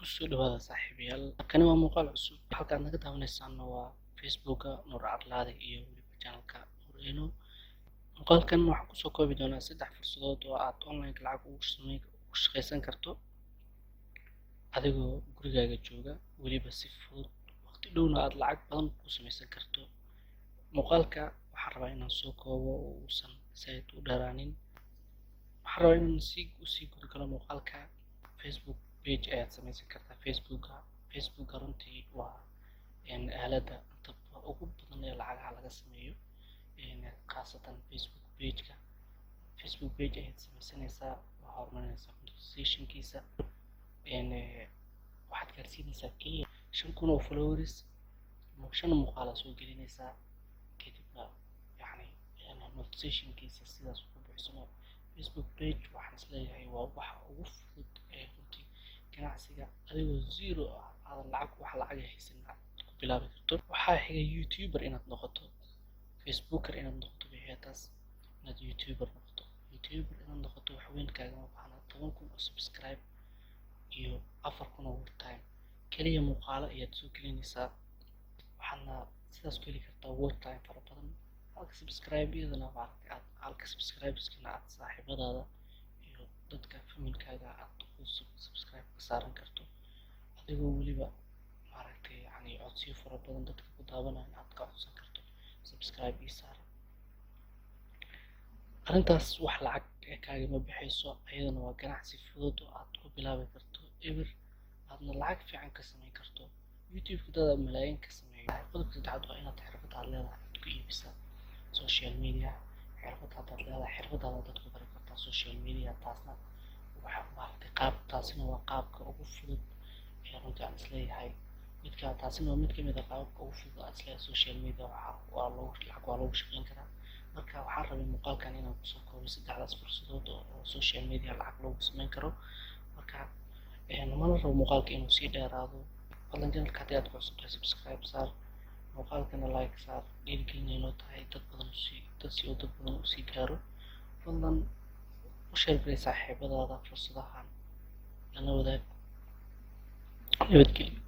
Kusoo dhawaada saaxiibayaal. Kani waa muuqaal cusub. Halkaad naga daawanaysaana waa Facebooka Nuur Carlaade iyo weliba channelka Nuur Eno. Muuqaalkan waxaan kusoo koobi doonaa 3 fursadood oo aad online lacag ugu shaqaysan karto adigoo gurigaaga jooga, weliba si fudud waqti dhowna aad lacag badan ku samaysan karto. Muuqaalka waxaan rabaa inaan soo koobo oo uusan zaid u dheeraanin. Waxaan rabaa inaan sii guda galo muuqaalka. Facebook page ayaad samaysan kartaa. Facebook runtii waa aaladda inta ugu badan ee lacagaha laga sameeyo, khaasatan Facebook page ayaad samaysanaysaa, waa horumarinaysaa monetizationkiisa, waxaad gaarsiinaysaa kaliya 5,000 oo followers, 5 muuqaal aad soo gelinaysaa, kadibna monetizationkiisa sidaas ku buuxsamo. Facebook page waxaan isleeyahay waa waxa ugu fudud ee runtii ganacsiga adigoo zero aadan wax lacag haysan aad ku bilaabi karto. Waxaa xiga YouTuber inaad noqoto, Facebooker inaad noqoto bixiyataas inaad YouTuber inaad noqoto wax weyn kaagama baahna. 10,000 oo subscribe iyo 4,000 oo watch time kaliya muuqaalo ayaad soo gelinaysaa, waxaadna sidaas ku heli kartaa watch time fara badan. halka subscribeskana aad saaxiibadaada iyo dadka familkaaga aad ku subscribe ka saaran karto, adigoo weliba codsiyo fara badan dadka ku daawanaya aad ka codsan karto subscribe ii saar. Arrintaas wax lacag kaagama bixayso, ayadana waa ganacsi fudud oo aad ku bilaabi karto eber aadna lacag fiican ka samayn karto. YouTube-ka dad malaayiin ka sameeyo. Qodobka saddexaad waa inaad xirfad aad leedahay aad ku iibisaa social media. xirfadaada dad ku bari kartaa social media, taasina waa qaabka ugu fudud ee runtii aan isleeyahay taasina waa mid ka mid ah qaababka ugu fudud aan isleeyahay social media lacag waa loogu shaqayn karaa. Marka waxaan rabay muuqaalkan inaan kusoo koobo 3daas fursadood oo social media lacag loogu samayn karo. Marka mana rabo muuqaalka inuu sii dheeraado. Fadlan channelka haddii aad ku cusub tahay subscribe saar, muuqaalkana like saar, dhiirigelin inoo tahay dad badan u sii gaaro. Fadlan u share garee saaxiibadaada fursadahan lana wadaag. Nabadgelyo.